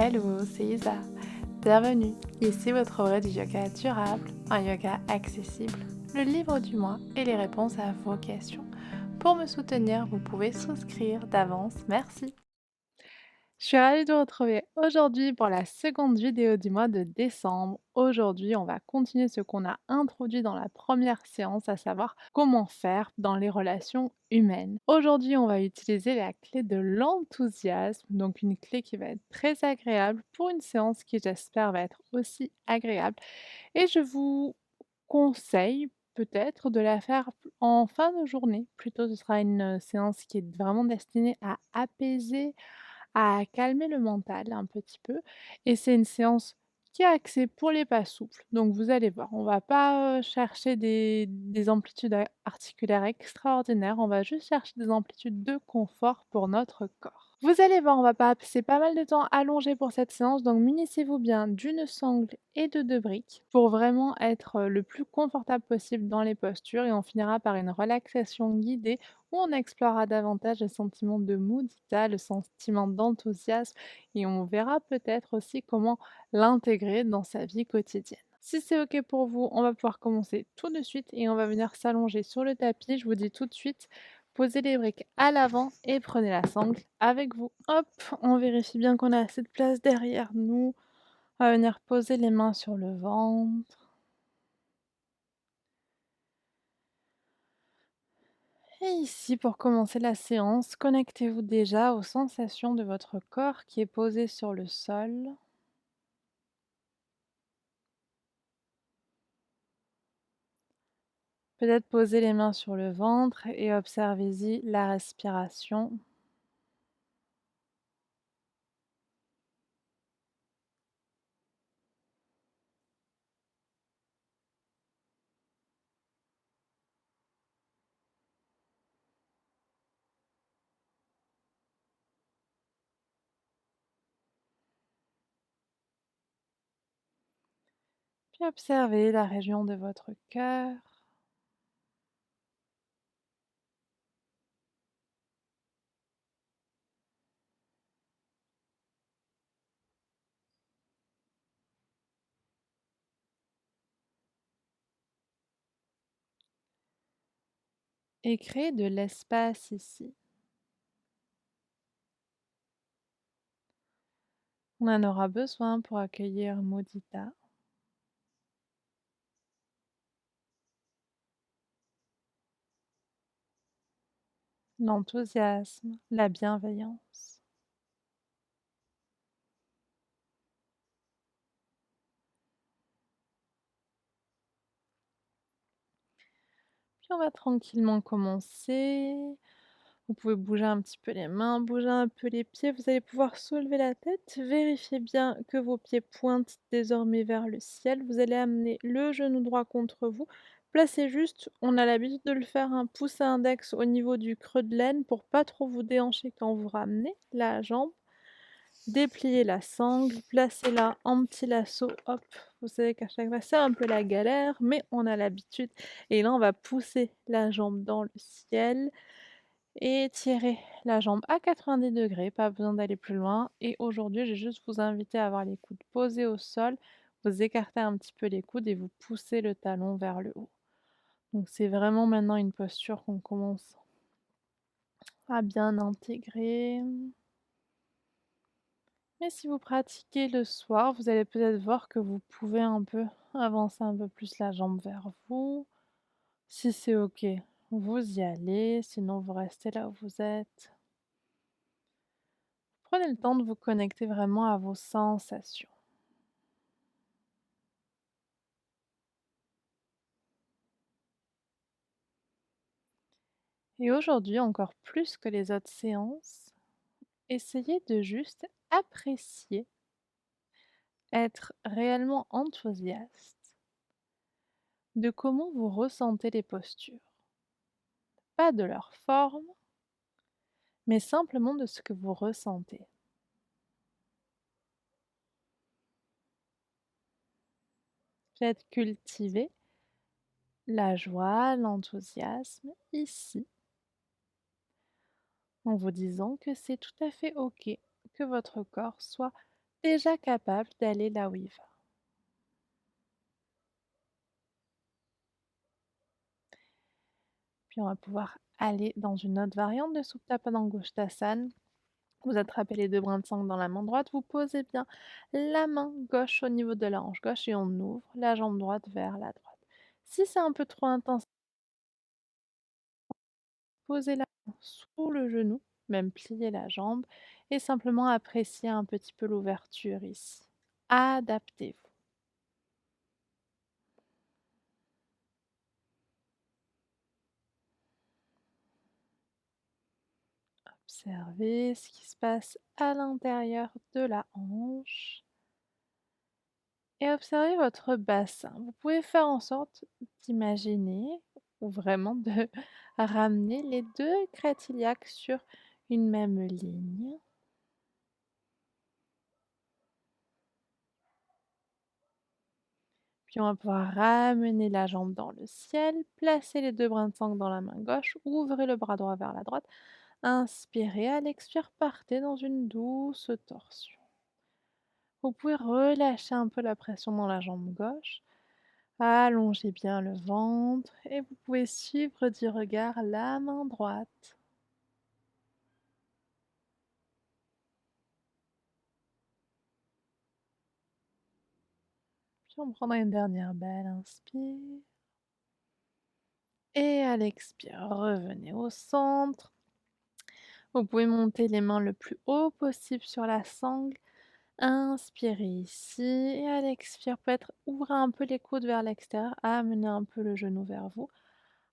Hello, c'est Isa. Bienvenue. Ici votre aura du yoga durable, un yoga accessible, le livre du mois et les réponses à vos questions. Pour me soutenir, vous pouvez souscrire d'avance. Merci. Je suis ravie de vous retrouver aujourd'hui pour la seconde vidéo du mois de décembre. Aujourd'hui, on va continuer ce qu'on a introduit dans la première séance, à savoir comment faire dans les relations humaines. Aujourd'hui, on va utiliser la clé de l'enthousiasme, donc une clé qui va être très agréable pour une séance qui, j'espère, va être aussi agréable. Et je vous conseille peut-être de la faire en fin de journée. Plutôt, ce sera une séance qui est vraiment destinée à apaiser, à calmer le mental un petit peu et c'est une séance qui est axée pour les pas souples. Donc vous allez voir, on va pas, chercher des amplitudes a articulaires extraordinaires, on va juste chercher des amplitudes de confort pour notre corps. Vous allez voir, on va passer pas mal de temps allongé pour cette séance, donc munissez-vous bien d'une sangle et de 2 briques pour vraiment être, le plus confortable possible dans les postures et on finira par une relaxation guidée où on explorera davantage le sentiment de mudita, le sentiment d'enthousiasme et on verra peut-être aussi comment l'intégrer dans sa vie quotidienne. Si c'est OK pour vous, on va pouvoir commencer tout de suite et on va venir s'allonger sur le tapis. Je vous dis tout de suite, posez les briques à l'avant et prenez la sangle avec vous. Hop, on vérifie bien qu'on a assez de place derrière nous. On va venir poser les mains sur le ventre. Et ici, pour commencer la séance, connectez-vous déjà aux sensations de votre corps qui est posé sur le sol. Peut-être poser les mains sur le ventre et observez-y la respiration. Puis observez la région de votre cœur. Et créez de l'espace ici. On en aura besoin pour accueillir Mudita, l'enthousiasme, la bienveillance. Puis on va tranquillement commencer. Vous pouvez bouger un petit peu les mains, bouger un peu les pieds. Vous allez pouvoir soulever la tête. Vérifiez bien que vos pieds pointent désormais vers le ciel. Vous allez amener le genou droit contre vous. Placez juste, on a l'habitude de le faire, un pouce à index au niveau du creux de l'aine pour pas trop vous déhancher quand vous ramenez la jambe. Dépliez la sangle, placez-la en petit lasso, hop. Vous savez qu'à chaque fois c'est un peu la galère, mais on a l'habitude. Et là on va pousser la jambe dans le ciel. Étirez la jambe à 90°, pas besoin d'aller plus loin. Et aujourd'hui, je vais juste vous inviter à avoir les coudes posés au sol. Vous écartez un petit peu les coudes et vous poussez le talon vers le haut. Donc c'est vraiment maintenant une posture qu'on commence à bien intégrer. Mais si vous pratiquez le soir, vous allez peut-être voir que vous pouvez un peu avancer un peu plus la jambe vers vous. Si c'est OK, vous y allez, sinon vous restez là où vous êtes. Prenez le temps de vous connecter vraiment à vos sensations. Et aujourd'hui, encore plus que les autres séances, essayez de juste apprécier, être réellement enthousiaste de comment vous ressentez les postures. Pas de leur forme, mais simplement de ce que vous ressentez. Faites cultiver la joie, l'enthousiasme ici, en vous disant que c'est tout à fait OK que votre corps soit déjà capable d'aller là où il va. Puis on va pouvoir aller dans une autre variante de Supta Padangusthasana. Vous attrapez les 2 brins de sangle dans la main droite, vous posez bien la main gauche au niveau de la hanche gauche et on ouvre la jambe droite vers la droite. Si c'est un peu trop intense, posez la main sous le genou, même pliez la jambe et simplement appréciez un petit peu l'ouverture ici. Adaptez-vous. Observez ce qui se passe à l'intérieur de la hanche et observez votre bassin. Vous pouvez faire en sorte d'imaginer ou vraiment de ramener les 2 crêtes iliaques sur une même ligne. Puis on va pouvoir ramener la jambe dans le ciel, placer les 2 brins de sangle dans la main gauche, ouvrez le bras droit vers la droite, inspirez, à l'expire, partez dans une douce torsion. Vous pouvez relâcher un peu la pression dans la jambe gauche, allongez bien le ventre et vous pouvez suivre du regard la main droite. Puis on prendra une dernière belle inspire. Et à l'expire, revenez au centre. Vous pouvez monter les mains le plus haut possible sur la sangle. Inspirez ici et à l'expire, peut-être ouvrez un peu les coudes vers l'extérieur, amenez un peu le genou vers vous.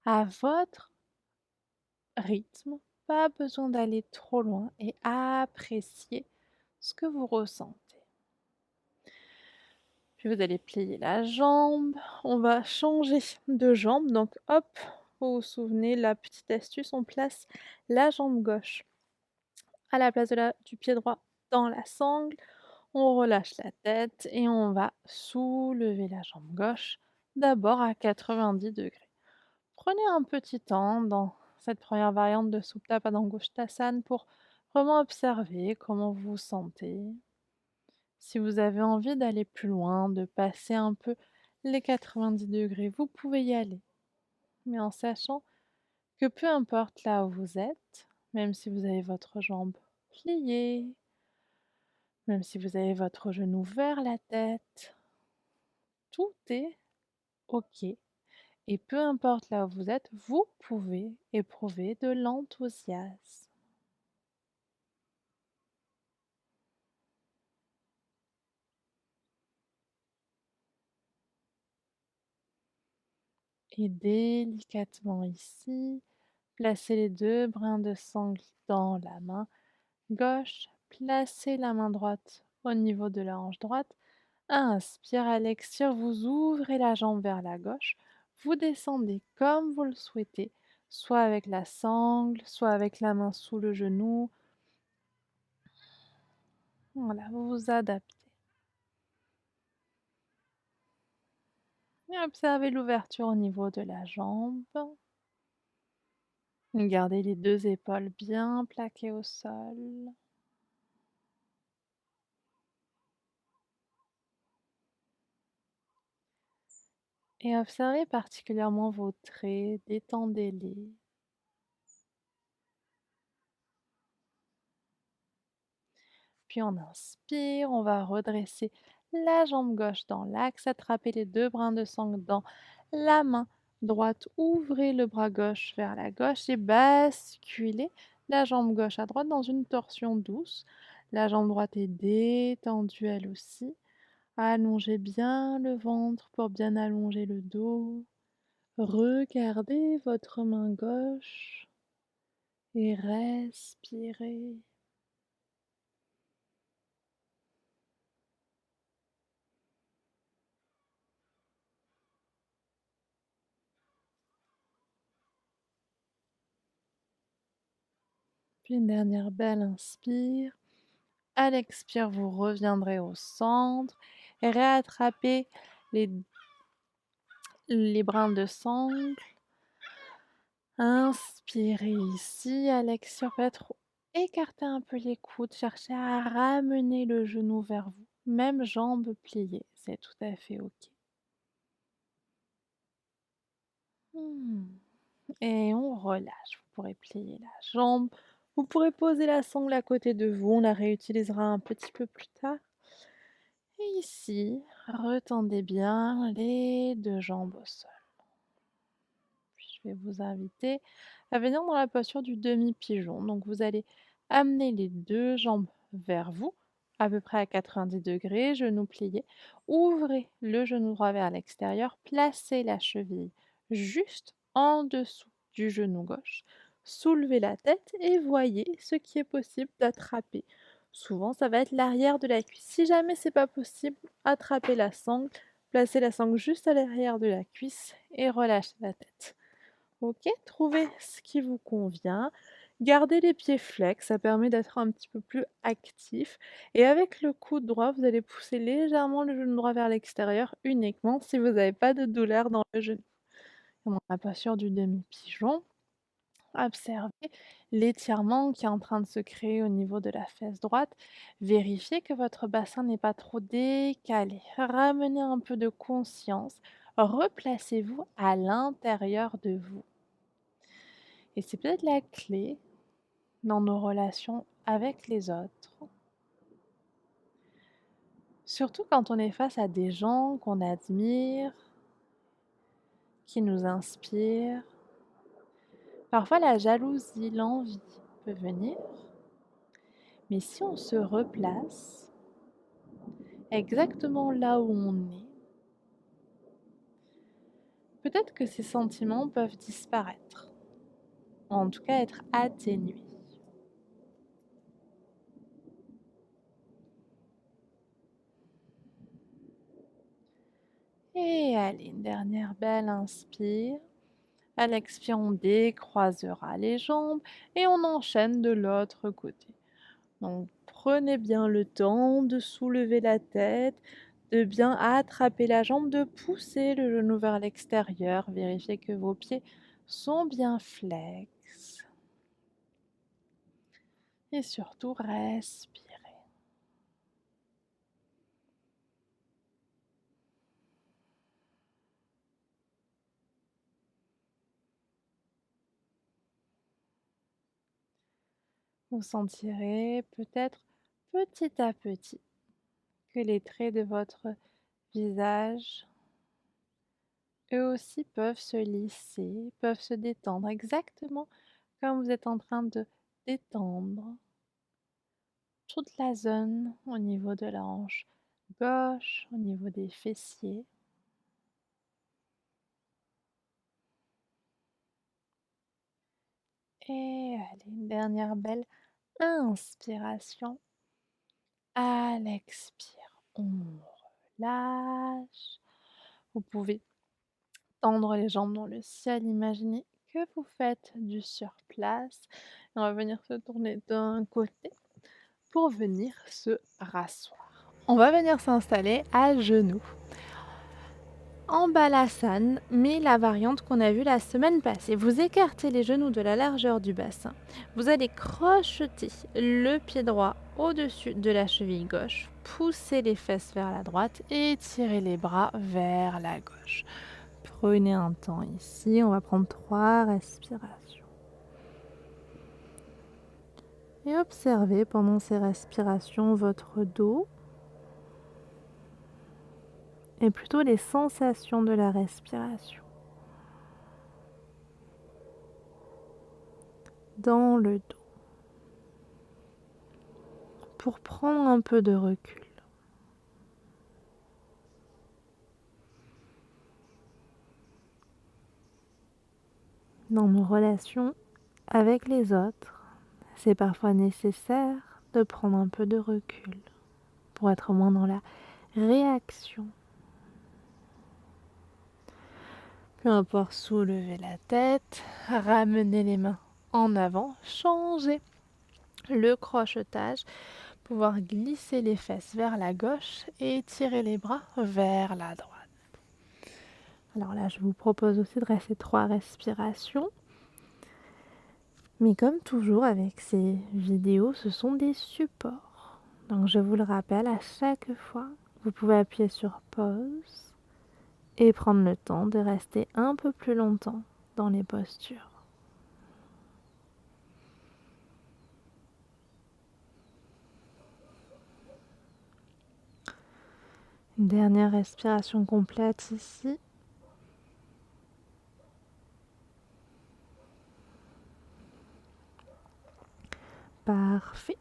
À votre rythme, pas besoin d'aller trop loin et appréciez ce que vous ressentez. Puis vous allez plier la jambe, on va changer de jambe, donc hop, vous vous souvenez, la petite astuce, on place la jambe gauche à la place du pied droit dans la sangle, on relâche la tête et on va soulever la jambe gauche, d'abord à 90°. Prenez un petit temps dans cette première variante de Supta Padangusthasana pour vraiment observer comment vous vous sentez. Si vous avez envie d'aller plus loin, de passer un peu les 90°, vous pouvez y aller, mais en sachant que peu importe là où vous êtes, même si vous avez votre jambe pliée, même si vous avez votre genou vers la tête, tout est OK. Et peu importe là où vous êtes, vous pouvez éprouver de l'enthousiasme. Et délicatement ici, placez les 2 brins de sangle dans la main gauche, placez la main droite au niveau de la hanche droite. Inspire, à l'expire, vous ouvrez la jambe vers la gauche, vous descendez comme vous le souhaitez, soit avec la sangle, soit avec la main sous le genou. Voilà, vous vous adaptez. Et observez l'ouverture au niveau de la jambe. Gardez les 2 épaules bien plaquées au sol. Et observez particulièrement vos traits, détendez-les. Puis on inspire, on va redresser la jambe gauche dans l'axe, attrapez les 2 brins de sangle dans la main droite, ouvrez le bras gauche vers la gauche et basculez la jambe gauche à droite dans une torsion douce. La jambe droite est détendue elle aussi. Allongez bien le ventre pour bien allonger le dos. Regardez votre main gauche et respirez. Puis une dernière belle inspire. À l'expire, vous reviendrez au centre et réattrapez les, les brins de sangle. Inspirez ici, à l'expire, peut-être Écartez un peu les coudes, cherchez à ramener le genou vers vous. Même jambe pliée, c'est tout à fait OK. Mmh. Et on relâche. Vous pourrez plier la jambe. Vous pourrez poser la sangle à côté de vous. On la réutilisera un petit peu plus tard. Et ici, retendez bien les deux jambes au sol. Puis je vais vous inviter à venir dans la posture du demi-pigeon. Donc vous allez amener les deux jambes vers vous, à peu près à 90 degrés, genoux pliés. Ouvrez le genou droit vers l'extérieur, placez la cheville juste en dessous du genou gauche. Soulevez la tête et voyez ce qui est possible d'attraper. Souvent, ça va être l'arrière de la cuisse. Si jamais c'est pas possible, attrapez la sangle, placez la sangle juste à l'arrière de la cuisse et relâchez la tête. OK, trouvez ce qui vous convient. Gardez les pieds flex, ça permet d'être un petit peu plus actif et avec le coude droit, vous allez pousser légèrement le genou droit vers l'extérieur uniquement si vous n'avez pas de douleur dans le genou. On n'a pas posture du demi-pigeon. Observez l'étirement qui est en train de se créer au niveau de la fesse droite. Vérifiez que votre bassin n'est pas trop décalé. Ramenez un peu de conscience. Replacez-vous à l'intérieur de vous. Et c'est peut-être la clé dans nos relations avec les autres. Surtout quand on est face à des gens qu'on admire, qui nous inspirent. Parfois la jalousie, l'envie peut venir, mais si on se replace exactement là où on est, peut-être que ces sentiments peuvent disparaître, ou en tout cas être atténués. Et allez, une dernière belle inspire. À l'expire, on décroisera les jambes et on enchaîne de l'autre côté. Donc prenez bien le temps de soulever la tête, de bien attraper la jambe, de pousser le genou vers l'extérieur. Vérifiez que vos pieds sont bien flex. Et surtout, respirez. Vous sentirez peut-être petit à petit que les traits de votre visage, eux aussi, peuvent se lisser, peuvent se détendre, exactement comme vous êtes en train de détendre toute la zone au niveau de la hanche gauche, au niveau des fessiers. Et allez, une dernière belle inspiration. À l'expire, on relâche. Vous pouvez tendre les jambes dans le ciel, imaginez que vous faites du surplace. On va venir se tourner d'un côté pour venir se rasseoir. On va venir s'installer à genoux. En balasane, mais la variante qu'on a vue la semaine passée. Vous écartez les genoux de la largeur du bassin. Vous allez crocheter le pied droit au-dessus de la cheville gauche. Poussez les fesses vers la droite et tirez les bras vers la gauche. Prenez un temps ici. On va prendre 3 respirations. Et observez pendant ces respirations votre dos et plutôt les sensations de la respiration. Dans le dos. Pour prendre un peu de recul. Dans nos relations avec les autres, c'est parfois nécessaire de prendre un peu de recul pour être moins dans la réaction. Peu importe, soulever la tête, ramener les mains en avant, changer le crochetage, pouvoir glisser les fesses vers la gauche et tirer les bras vers la droite. Alors là, je vous propose aussi de rester 3 respirations. Mais comme toujours avec ces vidéos, ce sont des supports. Donc je vous le rappelle, à chaque fois, vous pouvez appuyer sur pause et prendre le temps de rester un peu plus longtemps dans les postures. Une dernière respiration complète ici. Parfait.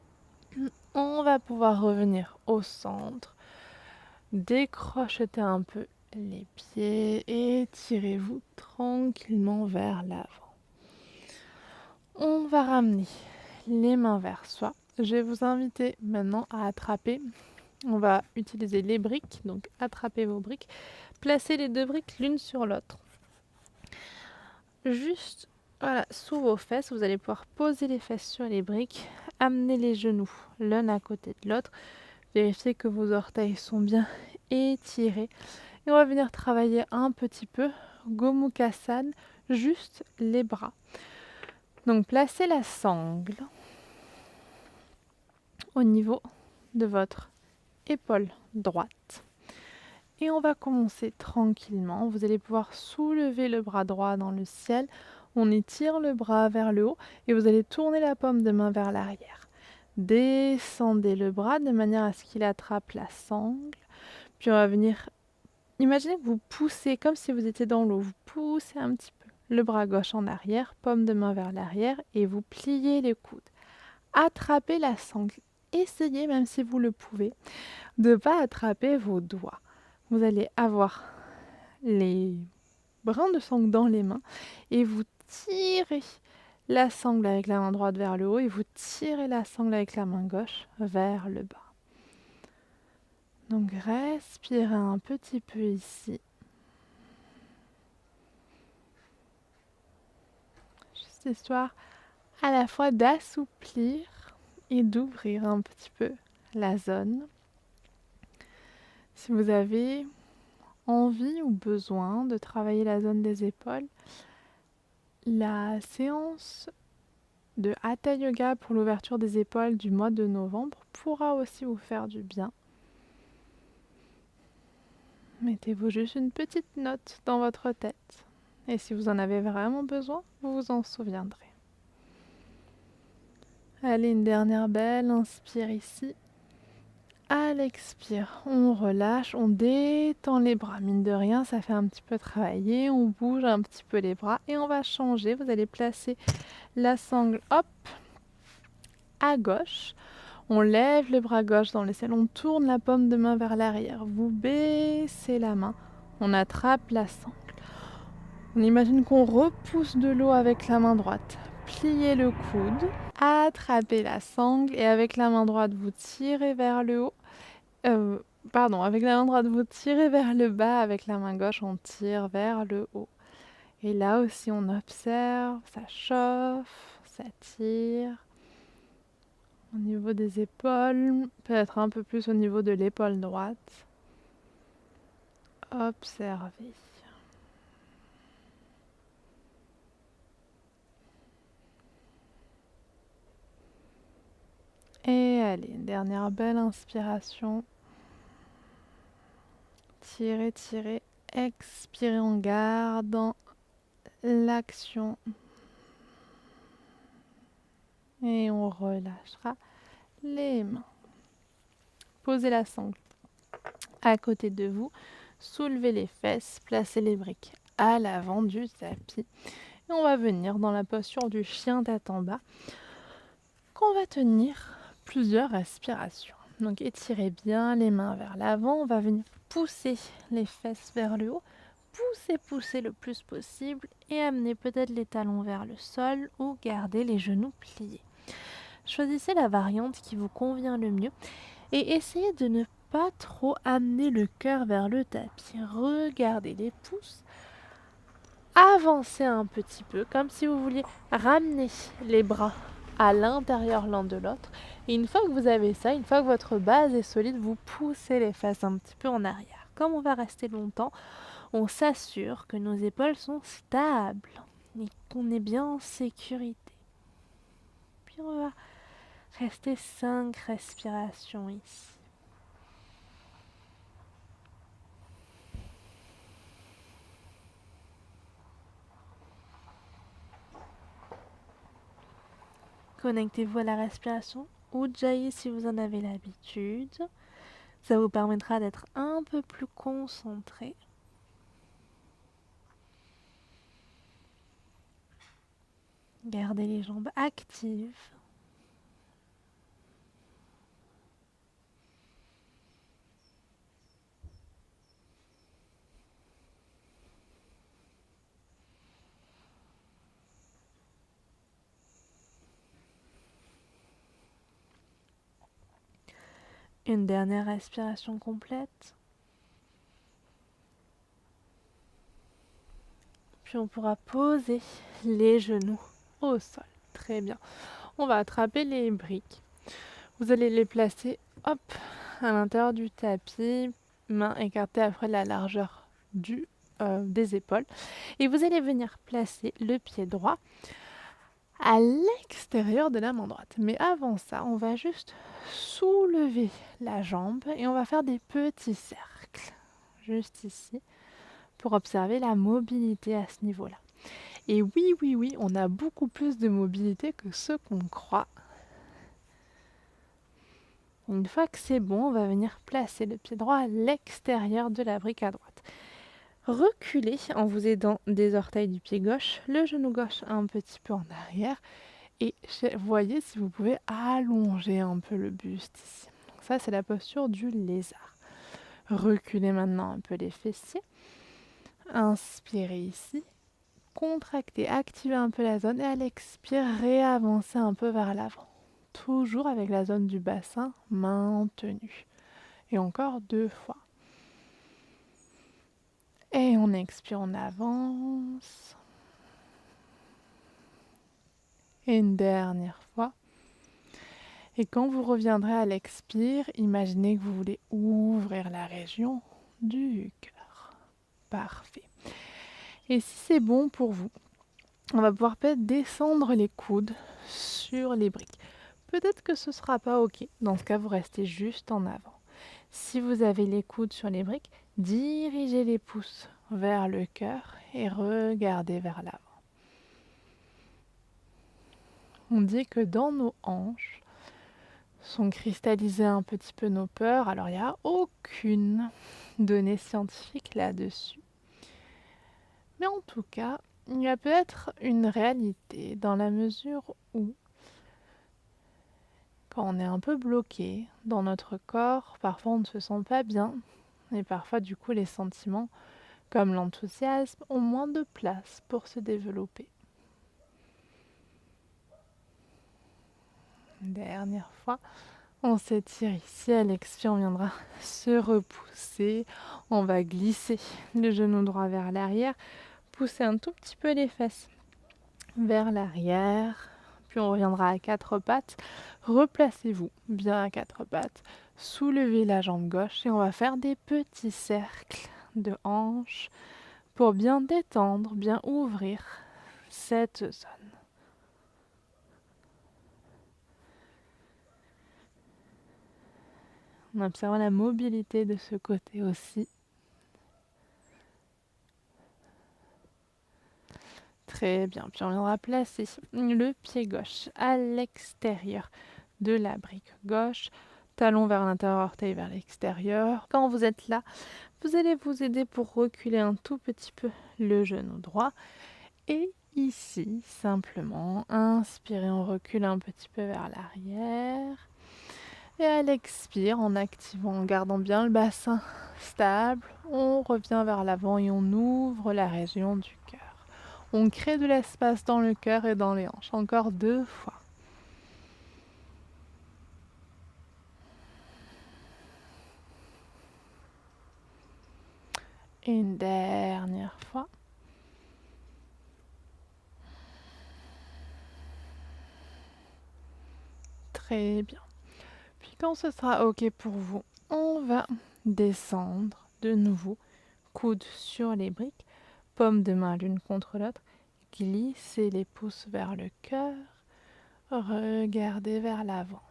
On va pouvoir revenir au centre, décrochetez un peu les pieds et tirez-vous tranquillement vers l'avant. On va ramener les mains vers soi. Je vais vous inviter maintenant à attraper. On va utiliser les briques, donc attrapez vos briques. Placez les 2 briques l'une sur l'autre. Juste voilà, sous vos fesses, vous allez pouvoir poser les fesses sur les briques, amener les genoux l'un à côté de l'autre. Vérifiez que vos orteils sont bien étirés. Et on va venir travailler un petit peu Gomukhasana, juste les bras. Donc placez la sangle au niveau de votre épaule droite. Et on va commencer tranquillement. Vous allez pouvoir soulever le bras droit dans le ciel. On étire le bras vers le haut et vous allez tourner la paume de main vers l'arrière. Descendez le bras de manière à ce qu'il attrape la sangle. Puis on va venir... Imaginez que vous poussez comme si vous étiez dans l'eau. Vous poussez un petit peu le bras gauche en arrière, paume de main vers l'arrière et vous pliez les coudes. Attrapez la sangle. Essayez, même si vous le pouvez, de ne pas attraper vos doigts. Vous allez avoir les brins de sangle dans les mains et vous tirez la sangle avec la main droite vers le haut et vous tirez la sangle avec la main gauche vers le bas. Donc respirez un petit peu ici. Juste histoire à la fois d'assouplir et d'ouvrir un petit peu la zone. Si vous avez envie ou besoin de travailler la zone des épaules, la séance de Hatha Yoga pour l'ouverture des épaules du mois de novembre pourra aussi vous faire du bien. Mettez-vous juste une petite note dans votre tête. Et si vous en avez vraiment besoin, vous vous en souviendrez. Allez, une dernière belle inspire ici. À l'expire, on relâche, on détend les bras. Mine de rien, ça fait un petit peu travailler. On bouge un petit peu les bras et on va changer. Vous allez placer la sangle, hop, à gauche. On lève le bras gauche dans le ciel, on tourne la paume de main vers l'arrière. Vous baissez la main, on attrape la sangle. On imagine qu'on repousse de l'eau avec la main droite. Pliez le coude, attrapez la sangle et avec la main droite, vous tirez vers le haut. Avec la main droite, vous tirez vers le bas. Avec la main gauche, on tire vers le haut. Et là aussi, on observe, ça chauffe, ça tire. Au niveau des épaules, peut-être un peu plus au niveau de l'épaule droite. Observez. Et allez, une dernière belle inspiration. Tirez, tirez. Expirez en gardant l'action. Et on relâchera les mains. Posez la sangle à côté de vous. Soulevez les fesses, placez les briques à l'avant du tapis. Et on va venir dans la posture du chien tête en bas, qu'on va tenir plusieurs respirations. Donc étirez bien les mains vers l'avant. On va venir pousser les fesses vers le haut. Poussez le plus possible et amenez peut-être les talons vers le sol ou gardez les genoux pliés. Choisissez la variante qui vous convient le mieux et essayez de ne pas trop amener le cœur vers le tapis. Regardez les pouces. Avancez un petit peu comme si vous vouliez ramener les bras à l'intérieur l'un de l'autre. Et une fois que vous avez ça, une fois que votre base est solide, vous poussez les fesses un petit peu en arrière. Comme on va rester longtemps, on s'assure que nos épaules sont stables et qu'on est bien en sécurité. Puis on va rester 5 respirations ici. Connectez-vous à la respiration, Ujjayi si vous en avez l'habitude. Ça vous permettra d'être un peu plus concentré. Gardez les jambes actives. Une dernière respiration complète. Puis on pourra poser les genoux au sol. Très bien. On va attraper les briques. Vous allez les placer, hop, à l'intérieur du tapis, mains écartées après la largeur des épaules. Et vous allez venir placer le pied droit à l'extérieur de la main droite. Mais avant ça, on va juste soulever la jambe et on va faire des petits cercles, juste ici, pour observer la mobilité à ce niveau-là. Et oui, on a beaucoup plus de mobilité que ce qu'on croit. Une fois que c'est bon, on va venir placer le pied droit à l'extérieur de la brique à droite. Reculez en vous aidant des orteils du pied gauche, le genou gauche un petit peu en arrière. Et voyez si vous pouvez allonger un peu le buste ici. Donc ça, c'est la posture du lézard. Reculez maintenant un peu les fessiers. Inspirez ici. Contractez, activez un peu la zone et à l'expire, réavancez un peu vers l'avant. Toujours avec la zone du bassin maintenue. Et encore 2 fois. Et on expire, on avance. Et une dernière fois. Et quand vous reviendrez à l'expire, imaginez que vous voulez ouvrir la région du cœur. Parfait. Et si c'est bon pour vous, on va pouvoir peut-être descendre les coudes sur les briques. Peut-être que ce ne sera pas OK. Dans ce cas, vous restez juste en avant. Si vous avez les coudes sur les briques, dirigez les pouces vers le cœur et regardez vers l'avant. On dit que dans nos hanches sont cristallisées un petit peu nos peurs. Alors, il n'y a aucune donnée scientifique là-dessus. Mais en tout cas, il y a peut-être une réalité dans la mesure où, quand on est un peu bloqué dans notre corps, parfois on ne se sent pas bien. Et parfois, du coup, les sentiments, comme l'enthousiasme, ont moins de place pour se développer. Dernière fois, on s'étire ici, à l'expire, on viendra se repousser. On va glisser le genou droit vers l'arrière, pousser un tout petit peu les fesses vers l'arrière. Puis on reviendra à 4 pattes. Replacez-vous bien à 4 pattes. Soulevez la jambe gauche et on va faire des petits cercles de hanches pour bien détendre, bien ouvrir cette zone. On observe la mobilité de ce côté aussi. Très bien. Puis on viendra placer le pied gauche à l'extérieur de la brique gauche. Talon vers l'intérieur, orteil vers l'extérieur. Quand vous êtes là, vous allez vous aider pour reculer un tout petit peu le genou droit. Et ici, simplement, inspirez, on recule un petit peu vers l'arrière. Et à l'expire, en activant, en gardant bien le bassin stable, on revient vers l'avant et on ouvre la région du cœur. On crée de l'espace dans le cœur et dans les hanches. Encore 2 fois. Et une dernière fois. Très bien. Puis quand ce sera OK pour vous, on va descendre de nouveau, coude sur les briques, paume de main l'une contre l'autre, glisser les pouces vers le cœur, Regardez vers l'avant.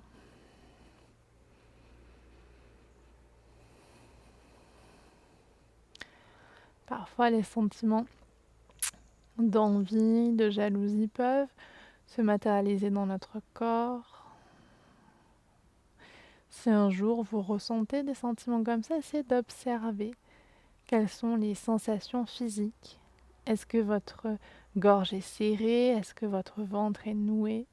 Parfois, les sentiments d'envie, de jalousie peuvent se matérialiser dans notre corps. Si un jour vous ressentez des sentiments comme ça, essayez d'observer quelles sont les sensations physiques. Est-ce que votre gorge est serrée? Est-ce que votre ventre est noué?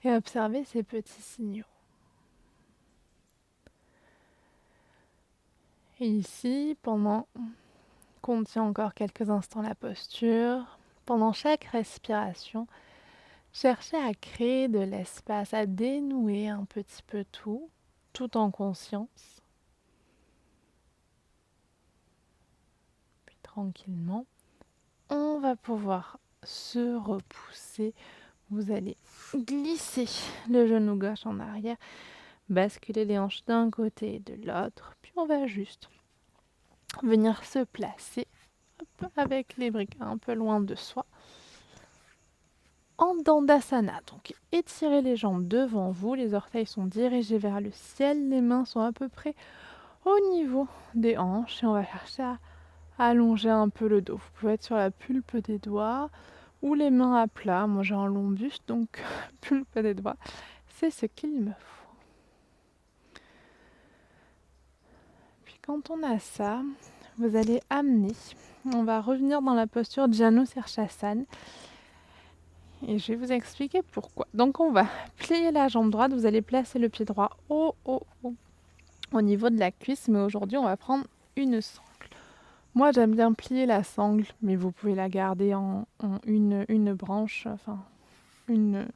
Et observez ces petits signaux. Et ici, pendant qu'on tient encore quelques instants la posture, pendant chaque respiration, cherchez à créer de l'espace, à dénouer un petit peu tout en conscience. Puis tranquillement, on va pouvoir se repousser. Vous allez glisser le genou gauche en arrière, basculer les hanches d'un côté et de l'autre, puis on va juste venir se placer avec les briques un peu loin de soi en Dandasana. Donc étirez les jambes devant vous, les orteils sont dirigés vers le ciel, les mains sont à peu près au niveau des hanches et on va chercher à allonger un peu le dos. Vous pouvez être sur la pulpe des doigts ou les mains à plat. Moi j'ai un long buste donc pulpe des doigts, c'est ce qu'il me faut. Puis quand on a ça, vous allez amener, on va revenir dans la posture Janu Sirsasana. Et je vais vous expliquer pourquoi. Donc on va plier la jambe droite, vous allez placer le pied droit au niveau de la cuisse, mais aujourd'hui on va prendre une sangle. Moi j'aime bien plier la sangle, mais vous pouvez la garder en une branche, enfin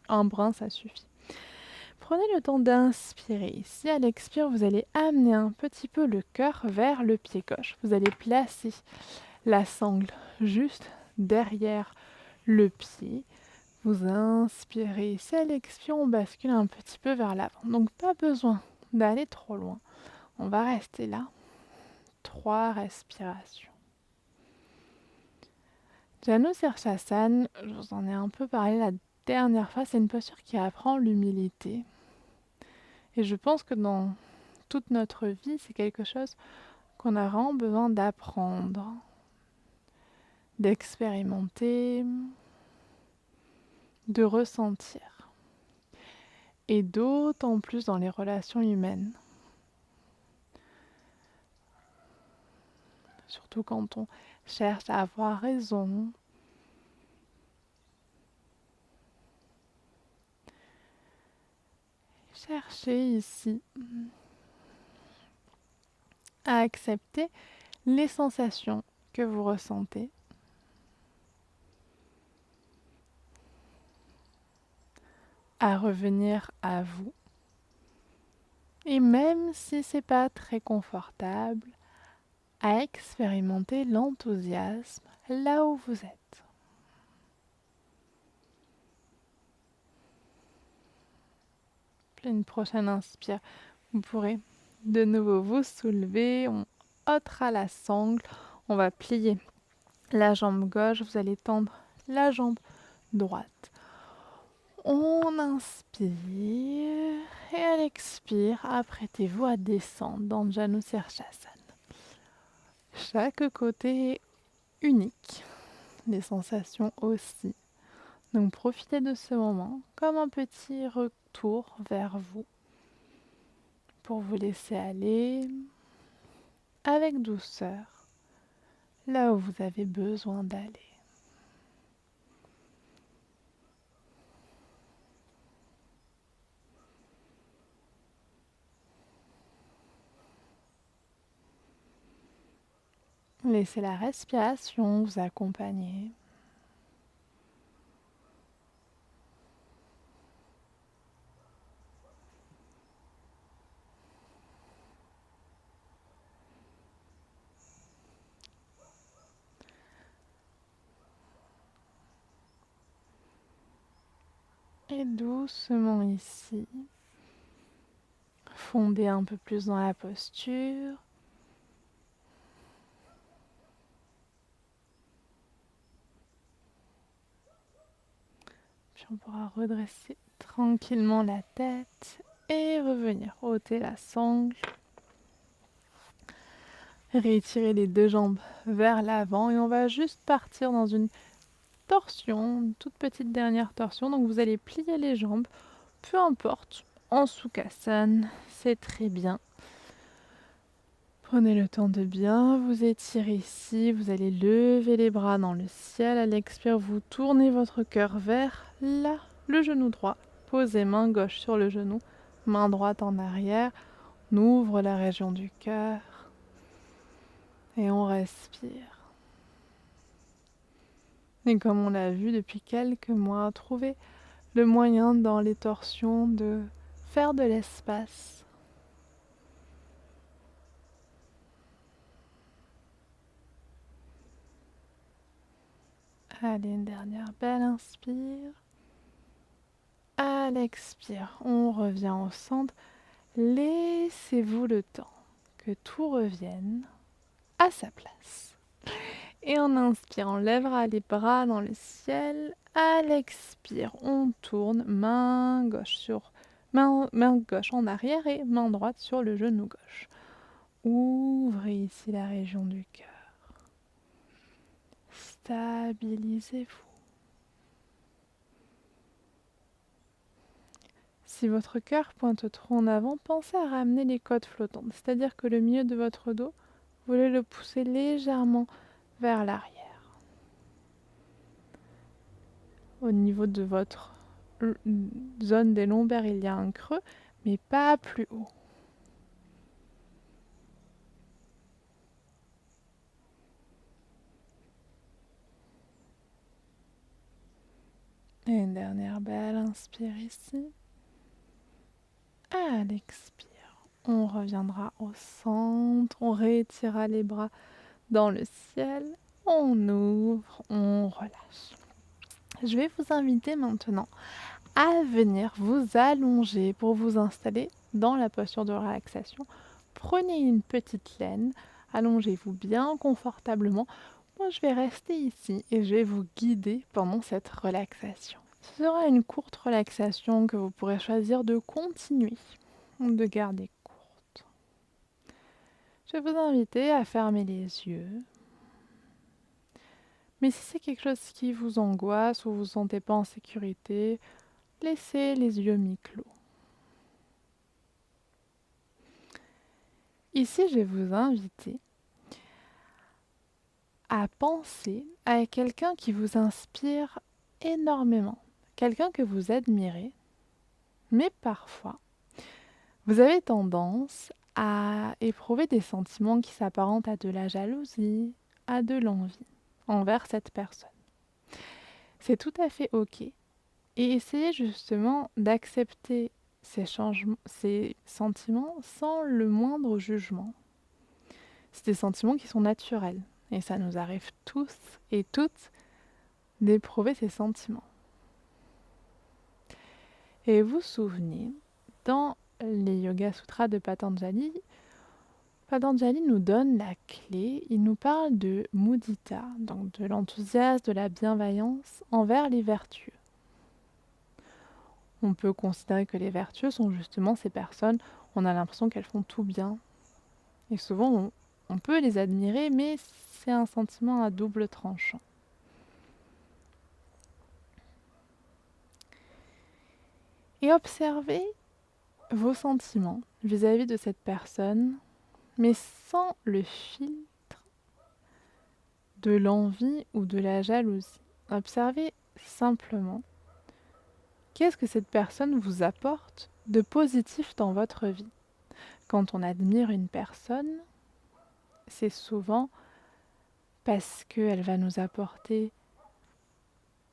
un brin ça suffit. Prenez le temps d'inspirer. Ici à l'expire, vous allez amener un petit peu le cœur vers le pied gauche. Vous allez placer la sangle juste derrière le pied. Vous inspirez, ici à l'expire, on bascule un petit peu vers l'avant. Donc pas besoin d'aller trop loin. On va rester là. 3 respirations. Janu Sirsasana, je vous en ai un peu parlé la dernière fois, c'est une posture qui apprend l'humilité. Et je pense que dans toute notre vie, c'est quelque chose qu'on a vraiment besoin d'apprendre, d'expérimenter, de ressentir. Et d'autant plus dans les relations humaines. Surtout quand on cherche à avoir raison. Cherchez ici à accepter les sensations que vous ressentez. À revenir à vous. Et même si c'est pas très confortable, à expérimenter l'enthousiasme là où vous êtes. Puis une prochaine inspire, vous pourrez de nouveau vous soulever, on ôtera la sangle, on va plier la jambe gauche, vous allez tendre la jambe droite. On inspire et à l'expire, apprêtez-vous à descendre dans Janu Sirsasana. Chaque côté est unique, les sensations aussi. Donc profitez de ce moment comme un petit retour vers vous pour vous laisser aller avec douceur là où vous avez besoin d'aller. Laissez la respiration vous accompagner. Et doucement ici, fondez un peu plus dans la posture. Puis on pourra redresser tranquillement la tête et revenir ôter la sangle. Réétirer les deux jambes vers l'avant et on va juste partir dans une torsion, une toute petite dernière torsion. Donc vous allez plier les jambes, peu importe, en Sukhasana, c'est très bien. Prenez le temps de bien vous étirer ici. Vous allez lever les bras dans le ciel. À l'expire, vous tournez votre cœur vers là, le genou droit. Posez main gauche sur le genou, main droite en arrière. On ouvre la région du cœur et on respire. Et comme on l'a vu depuis quelques mois, trouvez le moyen dans les torsions de faire de l'espace. Allez, une dernière belle inspire. À l'expire, on revient au centre. Laissez-vous le temps que tout revienne à sa place. Et en inspire, on lèvera les bras dans le ciel. À l'expire, on tourne main gauche sur main gauche en arrière et main droite sur le genou gauche. Ouvrez ici la région du cœur. Stabilisez-vous. Si votre cœur pointe trop en avant, pensez à ramener les côtes flottantes, c'est-à-dire que le milieu de votre dos, vous voulez le pousser légèrement vers l'arrière. Au niveau de votre zone des lombaires, il y a un creux, mais pas plus haut. Et une dernière belle inspire ici. À l'expire, on reviendra au centre, on réétirera les bras dans le ciel, on ouvre, on relâche. Je vais vous inviter maintenant à venir vous allonger pour vous installer dans la posture de relaxation. Prenez une petite laine, allongez-vous bien confortablement. Moi, je vais rester ici et je vais vous guider pendant cette relaxation. Ce sera une courte relaxation que vous pourrez choisir de continuer ou de garder courte. Je vais vous inviter à fermer les yeux. Mais si c'est quelque chose qui vous angoisse ou vous ne vous sentez pas en sécurité, laissez les yeux mi-clos. Ici, je vais vous inviter à penser à quelqu'un qui vous inspire énormément, quelqu'un que vous admirez, mais parfois, vous avez tendance à éprouver des sentiments qui s'apparentent à de la jalousie, à de l'envie envers cette personne. C'est tout à fait OK. Et essayez justement d'accepter ces sentiments sans le moindre jugement. C'est des sentiments qui sont naturels. Et ça nous arrive tous et toutes d'éprouver ces sentiments. Et vous vous souvenez, dans les Yoga Sutras de Patanjali, Patanjali nous donne la clé, il nous parle de mudita, donc de l'enthousiasme, de la bienveillance envers les vertueux. On peut considérer que les vertueux sont justement ces personnes, on a l'impression qu'elles font tout bien. Et souvent, on peut les admirer, mais c'est un sentiment à double tranchant. Et observez vos sentiments vis-à-vis de cette personne, mais sans le filtre de l'envie ou de la jalousie. Observez simplement qu'est-ce que cette personne vous apporte de positif dans votre vie. Quand on admire une personne, c'est souvent parce qu'elle va nous apporter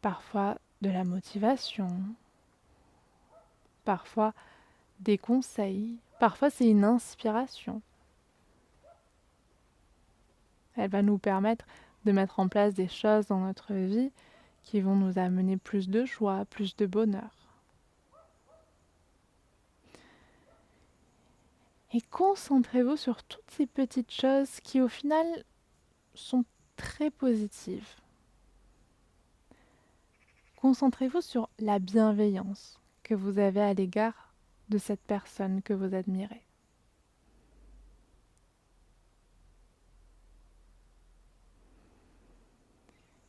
parfois de la motivation, parfois des conseils, parfois c'est une inspiration. Elle va nous permettre de mettre en place des choses dans notre vie qui vont nous amener plus de joie, plus de bonheur. Et concentrez-vous sur toutes ces petites choses qui au final sont très positives. concentrez-vous sur la bienveillance que vous avez à l'égard de cette personne que vous admirez.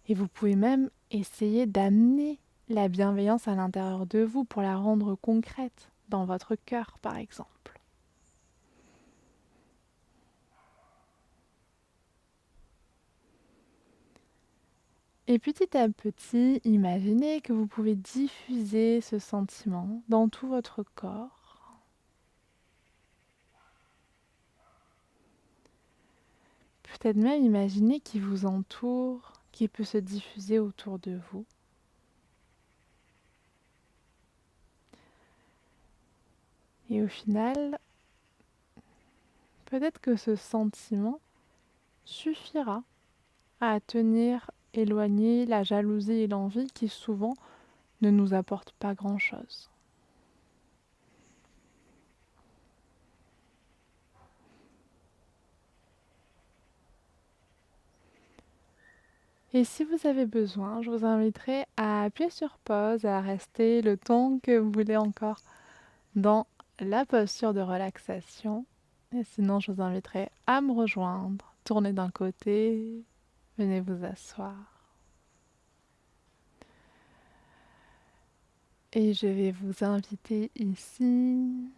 Et vous pouvez même essayer d'amener la bienveillance à l'intérieur de vous pour la rendre concrète dans votre cœur, par exemple. Et petit à petit, imaginez que vous pouvez diffuser ce sentiment dans tout votre corps. Peut-être même imaginer qu'il vous entoure, qu'il peut se diffuser autour de vous. Et au final, peut-être que ce sentiment suffira à tenir éloigner la jalousie et l'envie qui souvent ne nous apportent pas grand-chose. Et si vous avez besoin, je vous inviterai à appuyer sur pause, à rester le temps que vous voulez encore dans la posture de relaxation. Et sinon, je vous inviterai à me rejoindre. Tournez d'un côté, venez vous asseoir. Et je vais vous inviter ici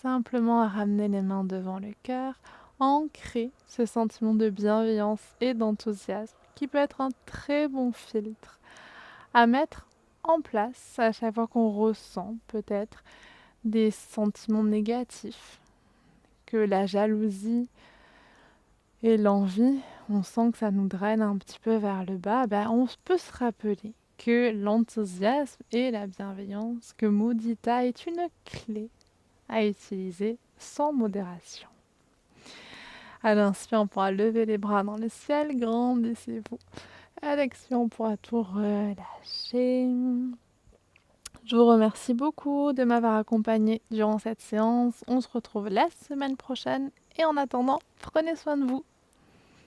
simplement à ramener les mains devant le cœur, ancrer ce sentiment de bienveillance et d'enthousiasme qui peut être un très bon filtre à mettre en place à chaque fois qu'on ressent peut-être des sentiments négatifs, que la jalousie et l'envie, on sent que ça nous draine un petit peu vers le bas, on peut se rappeler que l'enthousiasme et la bienveillance, que Mudita est une clé à utiliser sans modération. À l'inspire, on pourra lever les bras dans le ciel, grandissez-vous. À l'expire, on pourra tout relâcher. Je vous remercie beaucoup de m'avoir accompagné durant cette séance. On se retrouve la semaine prochaine et en attendant, prenez soin de vous.